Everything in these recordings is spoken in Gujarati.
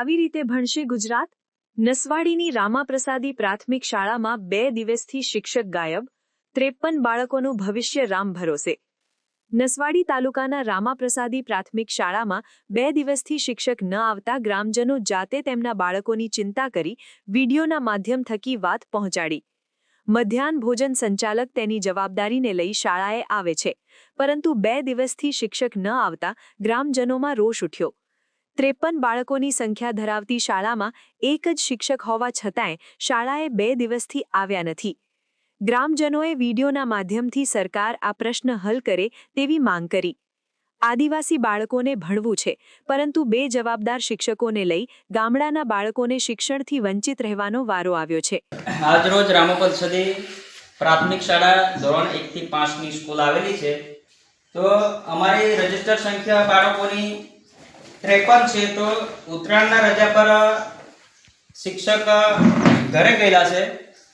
આવી રીતે ભણશે ગુજરાત? નસવાડીની રામાપ્રસાદી પ્રાથમિક શાળામાં 2 દિવસથી શિક્ષક ગાયબ, 53 બાળકોનું ભવિષ્ય રામ ભરોસે. નસવાડી તાલુકાના રામાપ્રસાદી પ્રાથમિક શાળામાં 2 દિવસથી શિક્ષક ન આવતા ગ્રામજનો જાતે તેમના બાળકોની ચિંતા કરી વિડીયોના માધ્યમ થકી વાત પહોંચાડી. મધ્યાહન ભોજન સંચાલક તેની જવાબદારીને લઈ શાળાએ આવે છે, પરંતુ 2 દિવસથી શિક્ષક ન આવતા ગ્રામજનોમાં રોષ ઉઠ્યો. 53 બાળકોની સંખ્યા ધરાવતી શાળામાં એક જ શિક્ષક હોવા છતાંય શાળાએ 2 દિવસથી આવ્યા નથી. ગ્રામજનોએ વિડીયોના માધ્યમથી સરકાર આ પ્રશ્ન હલ કરે તેવી માંગ કરી. આદિવાસી બાળકોને ભણવું છે, પરંતુ બેજવાબદાર શિક્ષકોને લઈ ગામડાના બાળકોને શિક્ષણથી વંચિત રહેવાનો વારો આવ્યો છે. આજરોજ રામાપ્રસાદી પ્રાથમિક શાળા ધોરણ 1 થી 5 ની સ્કૂલ આવેલી છે. તો અમારી રજીસ્ટર સંખ્યા બાળકોની 53 છે. તો ઉત્તરાયણના રજા પર શિક્ષક ઘરે ગયેલા છે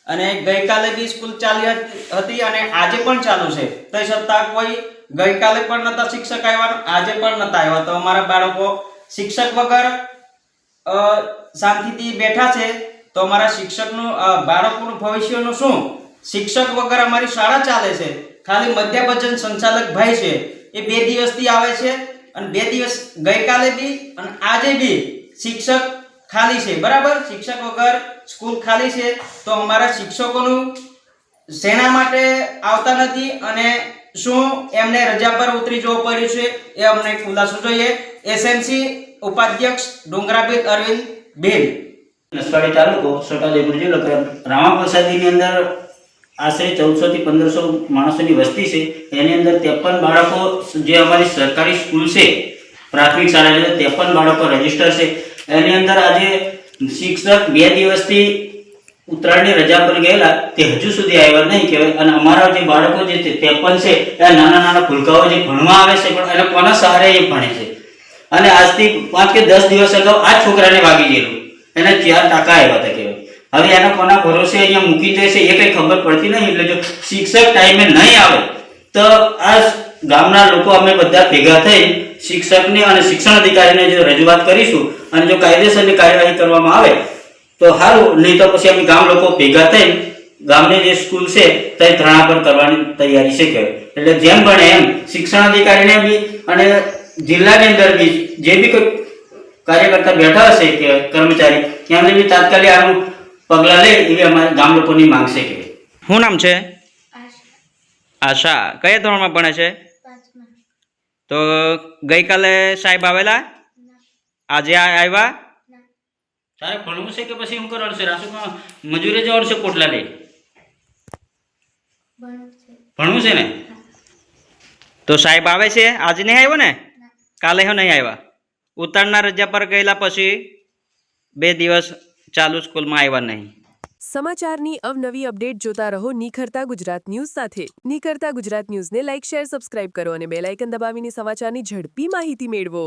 અને ગઈકાલે બી સ્કૂલ ચાલી હતી અને આજે પણ ચાલુ છે. તો છતાં કોઈ ગઈકાલે પણ નતા શિક્ષક આવ્યા, આજે પણ નતા આવ્યા. તો અમારા બાળકો શિક્ષક વગર શાંતિથી બેઠા છે. તો અમારા શિક્ષકનું બાળકોનું ભવિષ્યનું શું? શિક્ષક વગર અમારી શાળા ચાલે છે. ખાલી મધ્યાહન સંચાલક ભાઈ છે, એ 2 દિવસથી આવે છે અને 2 દિવસ ગઈકાલે બી અને આજે બી શિક્ષક ખાલી છે. બરાબર, શિક્ષક વગર સ્કૂલ ખાલી છે. તો અમારા શિક્ષકોનું શેના માટે આવતા નથી અને શું એમને રજા પર ઉતરી જવું પડ્યું છે એ અમને ખુલાસો જોઈએ. એસએમસી ઉપાધ્યક્ષ ડુંગરાબેન અરવિંદ બેન, નસવાડી તાલુકો, છોટાઉદેપુર જિલ્લો. રામાપ્રસાદીની અંદર આશરે 1400 થી 1500 માણસોની વસ્તી છે. એની અંદર 53 બાળકો, જે અમારી સરકારી સ્કૂલ છે પ્રાથમિક શાળા, 53 બાળકો રજીસ્ટર છે. એની અંદર આજે શિક્ષક 2 દિવસથી ઉત્તરાયણની રજા પર ગયેલા, તે હજુ સુધી આવ્યા નહીં કહેવાય. અને અમારા જે બાળકો જે 53 છે એ નાના નાના ભૂલકાઓ જે ભણવા આવે છે, પણ એને કોના સહારે એ ભણે છે. અને આજથી 5 કે 10 દિવસ અગાઉ આ છોકરાને વાગી ગયેલું, એને 4 ટાંકા આવ્યા હતા કહેવાય. હવે એના કોના ભરોસે અહીંયા મૂકી દે છે એ કંઈ ખબર પડતી નહીં. એટલે જો શિક્ષક ટાઈમે નહીં આવે તો આ ગામના લોકો અમે બધા ભેગા થઈ શિક્ષકને અને શિક્ષણ અધિકારીને જો રજૂઆત કરીશું અને જો કાયદેસરની કાર્યવાહી કરવામાં આવે તો સારું, નહીં તો પછી અમે ગામ લોકો ભેગા થઈ ગામની જે સ્કૂલ છે તે ધરણા પર કરવાની તૈયારી છે કહેવાય. એટલે જેમ બને એમ શિક્ષણ અધિકારીને બી અને જિલ્લાની અંદર બી જે બી કોઈ કાર્યકર્તા બેઠા હશે કે કર્મચારી, એમને બી તાત્કાલિક આનું પગલાં લે એવી અમારી ગામ લોકોની માંગ છે. કે શું નામ છે? આશા. કયા ધોરણમાં ભણે છે? તો ગઈકાલે સાહેબ આવેલા, આજે આવ્યા? તારે ભણવું છે કે પછી એમ કરવાનું છે? રાસુમાં મજૂરી જવાનું છે પોટલા લઈ? ભણવું છે ને? તો સાહેબ આવે છે? આજે નહીં આવ્યો ને? કાલે નહીં આવ્યા? ઉત્તરાયણના રજા પર ગયેલા, પછી 2 દિવસ ચાલુ સ્કૂલમાં આવ્યા નહીં. સમાચારની અવનવી અપડેટ જોતા રહો નિખરતા ગુજરાત ન્યૂઝ સાથે. નિખરતા ગુજરાત ન્યૂઝને લાઇક, શેર, સબસ્ક્રાઇબ કરો અને બેલ આઇકન દબાવીને સમાચારની ઝડપી માહિતી મેળવો.